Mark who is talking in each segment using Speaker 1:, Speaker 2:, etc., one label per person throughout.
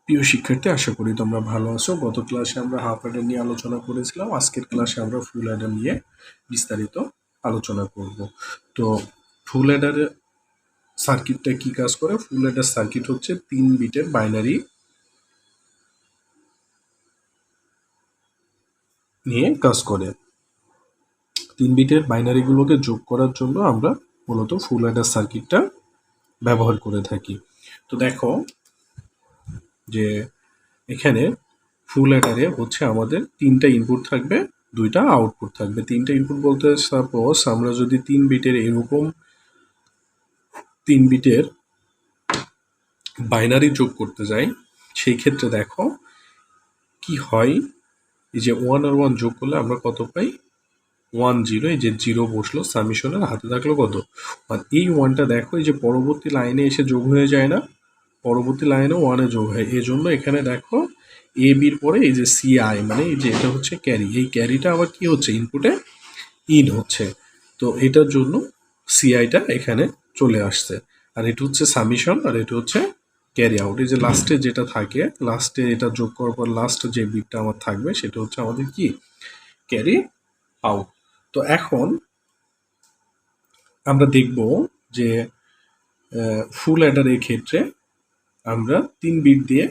Speaker 1: প্রিয় শিক্ষার্থী, আশা করি তোমরা ভালো আছো। গত ক্লাসে আমরা হাফ অ্যাডার নিয়ে আলোচনা করেছিলাম। আজকের ক্লাসে আমরা ফুল অ্যাডার নিয়ে বিস্তারিত আলোচনা করব। তো ফুল অ্যাডার সার্কিটটা কি কাজ করে? ফুল অ্যাডার সার্কিট হচ্ছে 3 বিটের বাইনারি নিয়ে কাজ করে। 3 বিটের বাইনারিগুলোকে যোগ করার জন্য আমরা মূলত ফুল অ্যাডার সার্কিটটা ব্যবহার করে থাকি। তো দেখো যে এখানে ফুল অ্যাডারে হচ্ছে আমাদের 3টা ইনপুট থাকবে, 2টা আউটপুট থাকবে। 3টা ইনপুট বলতে সাপোজ আমরা যদি 3 বিটের এরকম 3 বিটের বাইনারি যোগ করতে যাই, সেই ক্ষেত্রে দেখো কি হয়। এই যে 1 আর 1 যোগ করলে আমরা কত পাই? 1 0। এই যে 0 বসলো, সামিশনের হাতে থাকলো কত? আর এই 1টা দেখো এই যে পরবর্তী লাইনে এসে যোগ হয়ে যায় না, পরবর্তী লাইনে 1-এ যোগ হয়। এই জন্য এখানে দেখো এ বির পরে এই যে সিআই, মানে এই যে এটা হচ্ছে ক্যারি, এই ক্যারিটা আবার কি হচ্ছে? ইনপুটে ইন হচ্ছে। তো এটার জন্য সিআইটা এখানে চলে আসছে। আর এটা হচ্ছে সামিশন, আর এটা হচ্ছে ক্যারি আউট। এই যে লাস্টে যেটা থাকে, লাস্টে এটা যোগ করার পর লাস্ট যে বিটটা আমার থাকবে সেটা হচ্ছে আমাদের কি? Carry out. তো এখন আমরা দেখব যে ফুল অ্যাডারের ক্ষেত্রে আমরা 3 বিট দিয়ে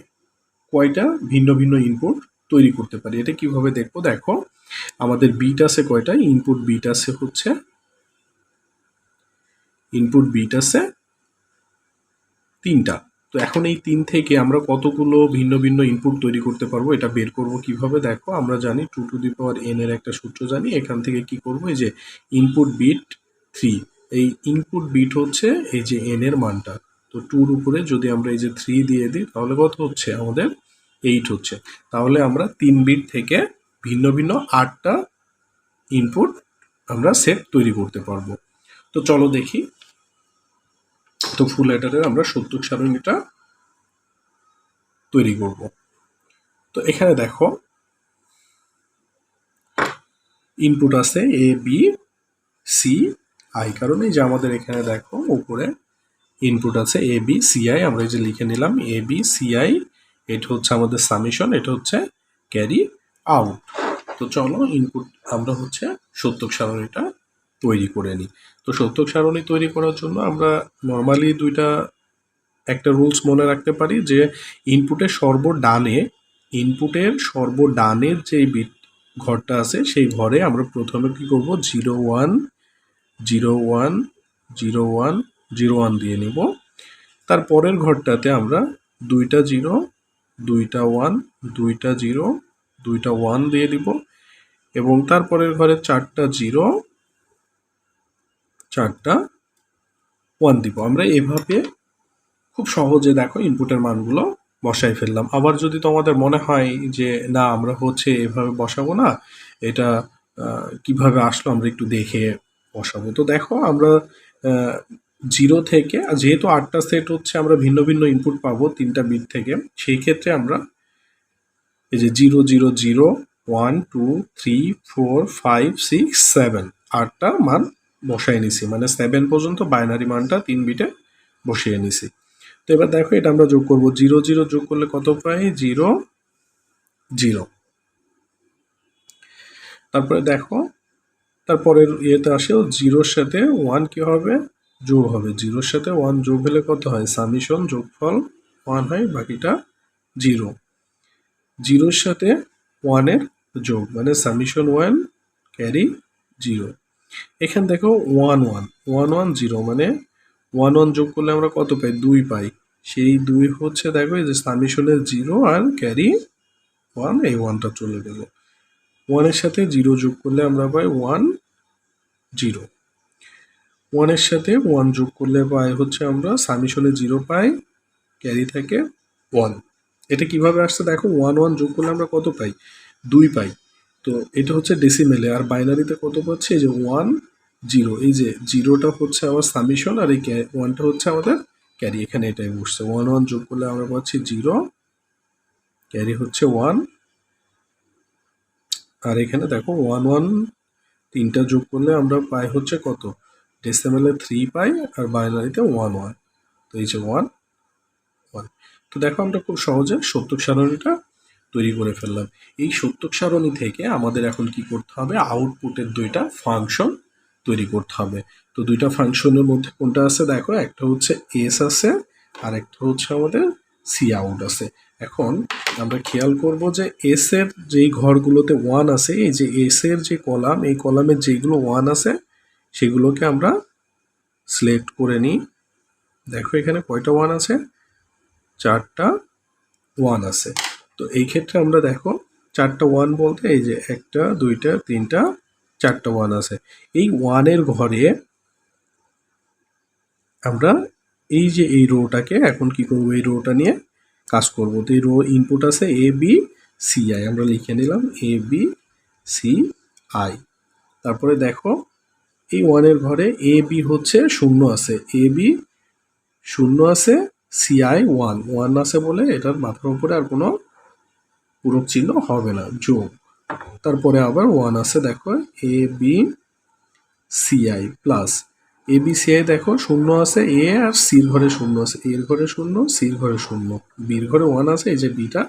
Speaker 1: কয়টা ভিন্ন ভিন্ন ইনপুট তৈরি করতে পারি। এটা কিভাবে দেখবো? দেখো আমাদের বিট আছে কয়টা? ইনপুট বিট আছে হচ্ছে, ইনপুট বিট আছে 3টা। তো এখন এই 3 থেকে আমরা কতগুলো ভিন্ন ভিন্ন ইনপুট তৈরি করতে পারবো এটা বের করব কিভাবে? দেখো আমরা জানি 2 টু দি পাওয়ার n এর একটা সূত্র জানি। এখান থেকে কি করব? এই যে ইনপুট বিট 3, এই ইনপুট বিট হচ্ছে এই যে n এর মানটা। তো 2 এর উপরে যদি আমরা এই যে 3 দিয়ে দিই তাহলে কত হচ্ছে? আমাদের 8 হচ্ছে। তাহলে আমরা 3 বিট থেকে ভিন্ন ভিন্ন 8টা ইনপুট আমরা সেট তৈরি করতে পারবো। তো চলো দেখি। তো ফুল অ্যাডারের আমরা সত্যক সারণীটা তৈরি করব। তো এখানে দেখো ইনপুট আছে এ বি সি আই, কারণ এই যে আমাদের এখানে দেখো উপরে ইনপুট আছে এ বি সি আই, আমরা এই যে লিখে নিলাম এ বি সি আই। এটা হচ্ছে আমাদের সামিশন, এটা হচ্ছে ক্যারি আউট। তো চলো ইনপুট আমরা হচ্ছে সত্যক সারণীটা তৈরি করে নিই। তো সত্যক সারণী তৈরি করার জন্য আমরা নর্মালি একটা রুলস মনে রাখতে পারি যে ইনপুটের সর্বডানের যে বিট ঘরটা আছে সেই ঘরে আমরা প্রথমে কি করব? 0 1 0 1 0 1 0 1 দিয়ে নিব। তারপরের ঘরটাতে আমরা 2টা 0 2টা 1 2টা 0 2টা 1 দিয়ে দিব, এবং তারপরের ঘরে 4টা 0 4টা 1 দিব। আমরা এভাবে খুব সহজে দেখো ইনপুটের মানগুলো বসাই ফেললাম। আবার যদি তোমাদের মনে হয় যে না আমরা হচ্ছে এভাবে বসাবো না, এটা কিভাবে আসলো আমরা একটু দেখে বসাবো। তো দেখো আমরা 0 থেকে, যেহেতু 8টা সেট হচ্ছে আমরা ভিন্ন ভিন্ন ইনপুট পাবো 3টা বিট থেকে, সেই ক্ষেত্রে আমরা এই যে 0 0 0 1 2 3 4 5 6 7 8টা মান বসাই নিছি, মানে 7 পর্যন্ত বাইনারি মানটা 3 বিটে বসিয়ে নিছি। তো এবার দেখো এটা আমরা যোগ করব। 0 0 যোগ করলে কত পাই? 0 0। তারপরে দেখো তারপরের ইয়েতে আসেও 0-র সাথে 1 কি হবে? যোগ হবে। 0-র সাথে 1 যোগ হলে কত হয়? সামিশন যোগফল 1 হয়, বাকিটা 0। 0-র সাথে 1-এর যোগ মানে সামিশন 1 ক্যারি 0। এখানে দেখো 1 1 1 1 0, মানে 1 1 যোগ করলে আমরা কত পাই? 2 পাই। সেই 2 হচ্ছে দেখো এই যে সামিশনের 0 আর ক্যারি 1, এই 1টা চলে গেল। 1 এর সাথে 0 যোগ করলে আমরা পাই 1 0। 1 এর সাথে 1 যোগ করলে পাই হচ্ছে আমরা সামিশনে 0 পাই, ক্যারি থাকে 1। এটা কিভাবে আসছে দেখো, 1 1 যোগ করলে আমরা কত পাই? 2 পাই। তো এটা হচ্ছে ডেসিমেলে, আর বাইনারিতে কত পাচ্ছি? এই যে 1 0, এই যে 0টা হচ্ছে আমার সামিশন আর এই 1টা হচ্ছে আমাদের ক্যারি। এখানে এটাই বসছে। 1 1 যোগ করলে আমরা পাচ্ছি 0, ক্যারি হচ্ছে 1। আর এখানে দেখো 1 1 3টা যোগ করলে আমরা পাই হচ্ছে কত? ডেসিমেলে 3 পাই, আর বাইনারিতে 1 1। তো এই যে 1 1। তো দেখো আমরা খুব সহজে সত্যক সারণীটা তৈরি করে ফেললাম। এই সত্যক সারণী থেকে আমাদের এখন কি করতে হবে, আউটপুটের দুইটা ফাংশন তৈরি করতে হবে। তো দুইটা ফাংশনের মধ্যে কোনটা আছে দেখো, একটা হচ্ছে এস আছে আর একটা হচ্ছে আমাদের সি আউট আছে। এখন আমরা খেয়াল করব যে এস এর যেই ঘরগুলোতে ওয়ান আছে, এই যে এস এর যে কলাম, এই কলামের যেগুলো ওয়ান আছে সেগুলোকে আমরা সিলেক্ট করে নিই। দেখো এখানে কয়টা ওয়ান আছে, 4টা ওয়ান আছে। তো এই ক্ষেত্রে আমরা দেখো 4টা ওয়ান বলতে এই যে 1টা 2টা 3টা 4টা ওয়ান আছে। এই ওয়ানের ঘরে আমরা এই যে এই রোটাকে এখন কি করব, এই রোটা নিয়ে কাজ করব। তো এই রো ইনপুট আছে এ বি সি আই, আমরা লিখে নিলাম এ বি সি আই। তারপরে দেখো এই ওয়ানের ঘরে এ বি হচ্ছে 0 আছে, এ বি 0 আছে, সি আই 1 আছে বলে এটার মাথার উপরে আর কোনো পূরক চিহ্ন হবে না, যোগ। তারপরে আবার 1 আছে দেখো, A B C I plus A B C I দেখো 0 আছে, এ আর সির ঘরে 0 আছে, এর ঘরে 0, সির ঘরে 0, বির ঘরে 1 আছে, এই যে বিটা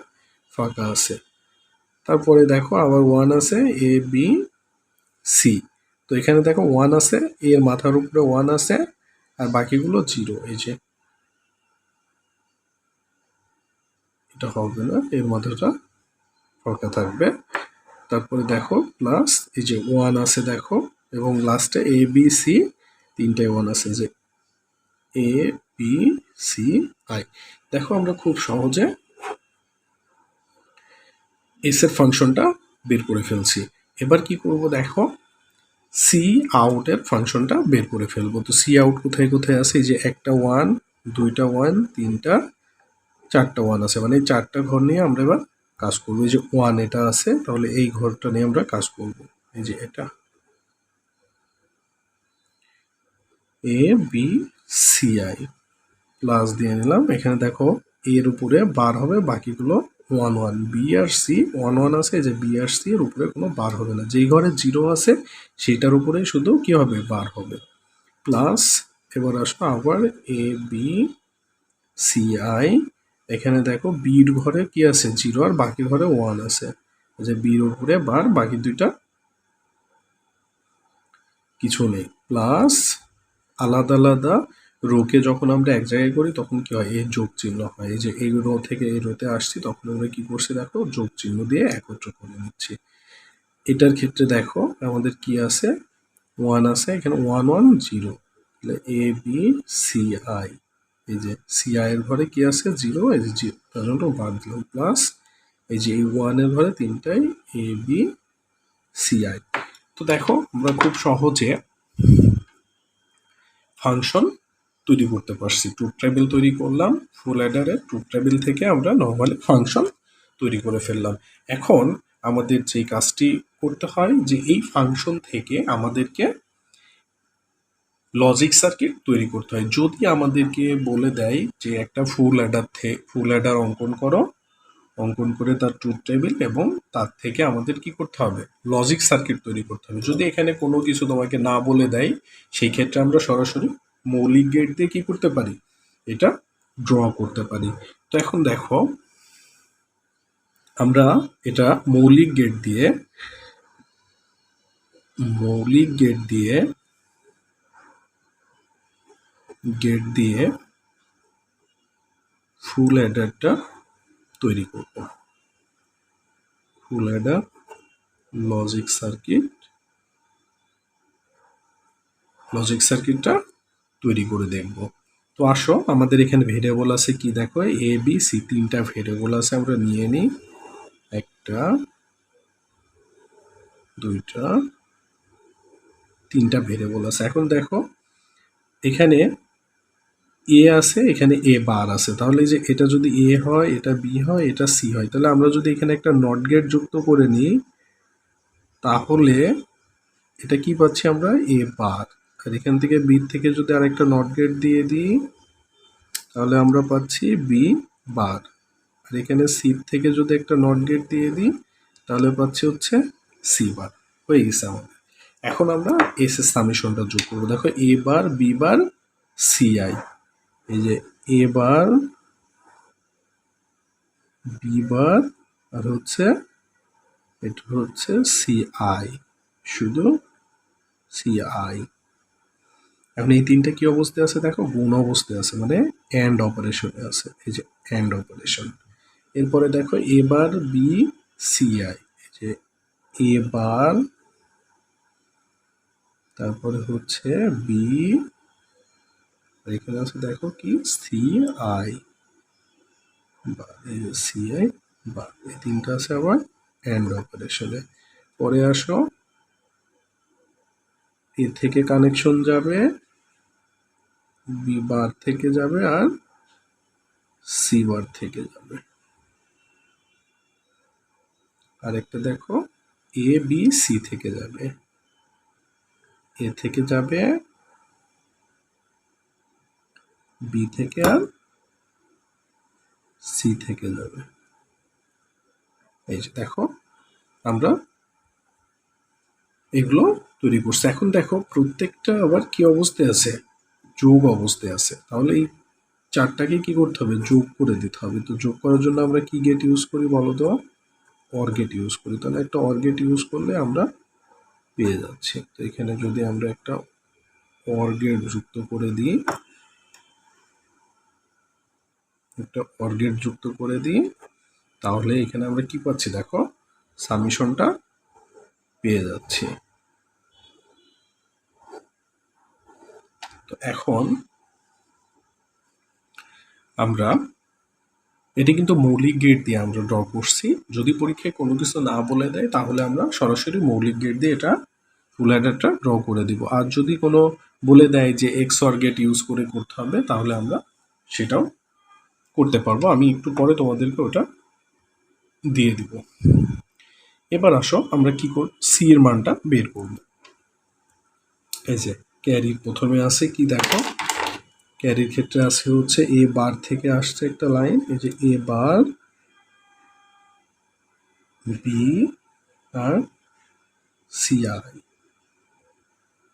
Speaker 1: ফাঁকা আছে। তারপরে দেখো আবার 1 আছে, এ বি সি। তো এখানে দেখো 1 আছে, এর মাথার উপরে 1 আছে আর বাকিগুলো 0, এই যে এটা হবে না, এর মাথাটা ফাঁকা থাকবে। তারপরে দেখো প্লাস এই যে 1 আছে দেখো, এবং লাস্টে এ বি সি 3টায় 1 আছে, যে এ বি সি আই। দেখো আমরা খুব সহজে এস এর ফাংশনটা বের করে ফেলছি। এবার কি করব দেখো, সি আউটের ফাংশনটা বের করে ফেলবো। তো সি আউট কোথায় কোথায় আছে, এই যে একটা 1, 2টা 1, 3টা 4টা 1 আছে, মানে এই 4টা ঘর নিয়ে আমরা এবার কাজ করবো। এই যে 1 এটা আছে, তাহলে এই ঘরটা নিয়ে আমরা কাজ করব। এই যে এটা এ বি সি আই প্লাস দিয়ে নিলাম। এখানে দেখো এর উপরে বার হবে, বাকিগুলো 1 1, বি আর সি 1 1 আছে, এই যে বি আর সি এর উপরে কোনো বার হবে না, যেই ঘরে 0 আছে সেটার উপরে শুধু কি হবে, বার হবে। প্লাস এবার আসো আবার এ বি সি আই, এখানে দেখো বির ঘরে কি আছে 0 আর বাকি ঘরে 1 আছে, যে বির উপরে বার, বাকি দুইটা কিছু নেই। প্লাস আলাদা আলাদা রোকে যখন আমরা এক জায়গায় করি তখন কি হয়, এই যোগ চিহ্ন হয়। এই যে এই রো থেকে এই রোতে আসছি তখন আমরা কি করছি দেখো, যোগ চিহ্ন দিয়ে একত্র করে নিচ্ছি। এটার ক্ষেত্রে দেখো আমাদের কি আছে, 1 আছে, এখানে 1 1 0, তাহলে এ বি সি আই, এই যে সি আই এর ঘরে কি আছে 0, এই যে 0, তার জন্য বাদ দিলাম। প্লাস এই যে এই 1 এর ঘরে 3টাই এ বি সি আই। তো দেখো আমরা খুব সহজে ফাংশন তৈরি করতে পারছি। ট্রুথ টেবিল তৈরি করলাম, ফুল অ্যাডারের ট্রুথ টেবিল থেকে আমরা নর্মালি ফাংশন তৈরি করে ফেললাম। এখন আমাদের যে কাজটি করতে হয়, যে এই ফাংশন থেকে আমাদেরকে লজিক সার্কিট তৈরি করতে হয়। যদি আমাদেরকে বলে দেয় যে একটা ফুল অ্যাডার অঙ্কন করো, অঙ্কন করে তার ট্রুথ টেবিল, এবং তার থেকে আমাদের কি করতে হবে, লজিক সার্কিট তৈরি করতে হবে। যদি এখানে কোনো কিছু তোমাকে না বলে দেয়, সেই ক্ষেত্রে আমরা সরাসরি মৌলিক গেট দিয়ে কি করতে পারি, এটা ড্র করতে পারি। তো এখন দেখো আমরা এটা মৌলিক গেট দিয়ে ফুল অ্যাডারটা তৈরি করব। ফুল অ্যাডার লজিক সার্কিটটা তৈরি করে দেখব। তো আসো আমাদের এখানে ভেরিয়েবল আছে কি দেখো, এ বি সি 3টা ভেরিয়েবল আছে, আমরা নিয়ে নিই। 1টা 2টা 3টা ভেরিয়েবল আছে। এখন দেখো এখানে এ আছে, এখানে এ বার আছে, তাহলে যে এটা যদি এ হয়, এটা বি হয়, এটা সি হয়, তাহলে আমরা যদি এখানে একটা নট গেট যুক্ত করে নিই তাহলে এটা কি পাচ্ছি আমরা, এ বার। আর এখান থেকে বি থেকে যদি আরেকটা নট গেট দিয়ে দিই তাহলে আমরা পাচ্ছি বি বার। আর এখানে সি থেকে যদি একটা নট গেট দিয়ে দিই তাহলে পাচ্ছি হচ্ছে সি বার। হয়ে গেছে আমাদের। এখন আমরা এস এর সামেশনটা যোগ করবো। দেখো A bar B bar C I, এই যে এ বার বি বার আর হচ্ছে এটা হচ্ছে সিআই, শুধু সিআই। এখন এই তিনটা কি অবস্থায় আছে দেখো, গুণ অবস্থায় আছে, মানে এন্ড অপারেশনে আছে, এই যে এন্ড অপারেশন। এরপরে দেখো এ বার বি সিআই, এই যে এ বার, তারপরে হচ্ছে বি, এখানে আছে দেখো কি সিআই বা সিআই বা, এই তিনটা আছে আবার এন্ড অপারেশনে। পরে আসো এ থেকে কানেকশন যাবে, বি বার থেকে যাবে আর সি বার থেকে যাবে। আরেকটা দেখো এ বি সি থেকে যাবে, এ থেকে যাবে বি থেকে আর সি থেকে যাবে। এই যে দেখো আমরা এগুলো তৈরি করছি। এখন দেখো প্রত্যেকটা আবার কি অবস্থায় আছে, যোগ অবস্থায় আছে। তাহলে এই চারটাকে কি করতে হবে, যোগ করে দিতে হবে। তো যোগ করার জন্য আমরা কি গেট ইউজ করি বলো তো, অর গেট ইউজ করি। তাহলে একটা অর গেট ইউজ করলে আমরা পেয়ে যাচ্ছি। তো এখানে যদি আমরা একটা অর গেট যুক্ত করে দিই, একটা অর গেট যুক্ত করে দিই, তাহলে এখানে আমরা কি পাচ্ছি দেখো, সামেশনটা পেয়ে যাচ্ছি। তো এখন আমরা এটি কিন্তু মৌলিক গেট দিয়ে আমরা ড্র করছি। যদি পরীক্ষায় কোনো কিছু না বলে দেয় তাহলে আমরা সরাসরি মৌলিক গেট দিয়ে এটা ফুল অ্যাডারটা ড্র করে দিব। আর যদি কোনো বলে দেয় যে এক্স অর গেট ইউজ করে করতে হবে, তাহলে আমরা সেটাও করতে পারবো। আমি একটু পরে তোমাদেরকে ওটা দিয়ে দিব। এবার আসো আমরা কি করব, সি এর মানটা বের করব। এই যে ক্যারির প্রথমে আছে কি দেখো, ক্যারির ক্ষেত্রে আছে হচ্ছে এ বার থেকে আসছে একটা লাইন, এই যে এ বার বি আর সিআই,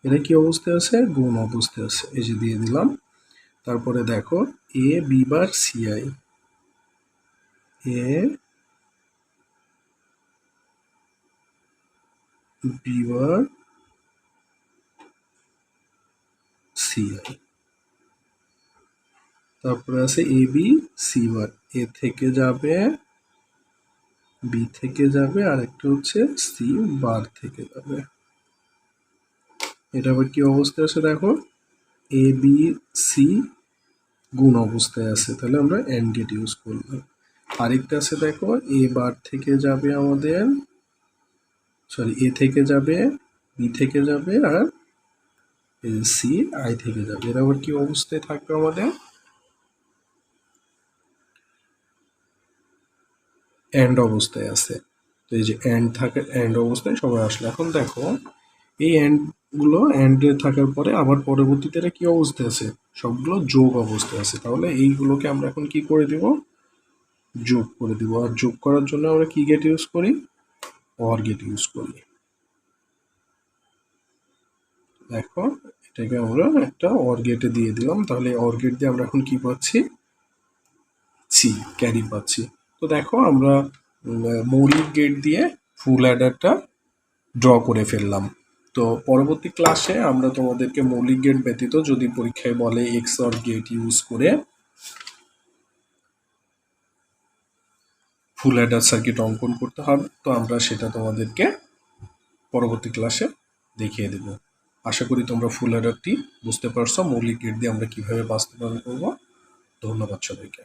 Speaker 1: এটা কি অবস্থায় আছে, গুণ অবস্থায় আছে, এই যে দিয়ে দিলাম। তারপরে দেখো A B bar CI, A B bar CI, তারপরে আছে এ বি সি বার, এ থেকে যাবে বি থেকে যাবে আর একটা হচ্ছে সি বার থেকে যাবে। এটা আবার কি অবস্থায় আছে দেখো, এ বি সি গুণ অবস্থায় আছে, তাহলে আমরা এন্ড গেট ইউজ করলাম। আরেকটা আছে দেখো এ বার থেকে যাবে আমাদের, সরি এ থেকে যাবে বি থেকে যাবে আর সি আই থেকে যাবে। এর আবার কি অবস্থায় থাকবে আমাদের, এন্ড অবস্থায় আছে। তো এই যে এন্ড থাকে, এন্ড অবস্থায় সবাই আসলে। এখন দেখো এই এন্ড গুলো এন্ডে থাকার পরে আবার পরবর্তীতে কি অবস্থায় আছে, সবগুলো যোগ অবস্থায় আছে। তাহলে এইগুলোকে আমরা এখন কি করে দিব, যোগ করে দিব। আর যোগ করার জন্য আমরা কি গেট ইউজ করি, অর গেট ইউজ করি। দেখো এটাকে আমরা একটা অর গেটে দিয়ে দিলাম, তাহলে অর গেট দিয়ে আমরা এখন কি পাচ্ছি, সি ক্যারি পাচ্ছি। তো দেখো আমরা মৌলিক গেট দিয়ে ফুল অ্যাডারটা ড্র করে ফেললাম। তো পরবর্তী ক্লাসে আমরা তোমাদেরকে মৌলিক গেট ব্যতীত যদি পরীক্ষায় বলে এক্স অর গেট ইউজ করে ফুল অ্যাডার সার্কিট অঙ্কন করতে হবে, তো আমরা সেটা তোমাদেরকে পরবর্তী ক্লাসে দেখিয়ে দেব। আশা করি তোমরা ফুল অ্যাডারটি বুঝতে পারছো, মৌলিক গেট দিয়ে আমরা কিভাবে বাস্তবায়ন করব। ধন্যবাদ সবাইকে।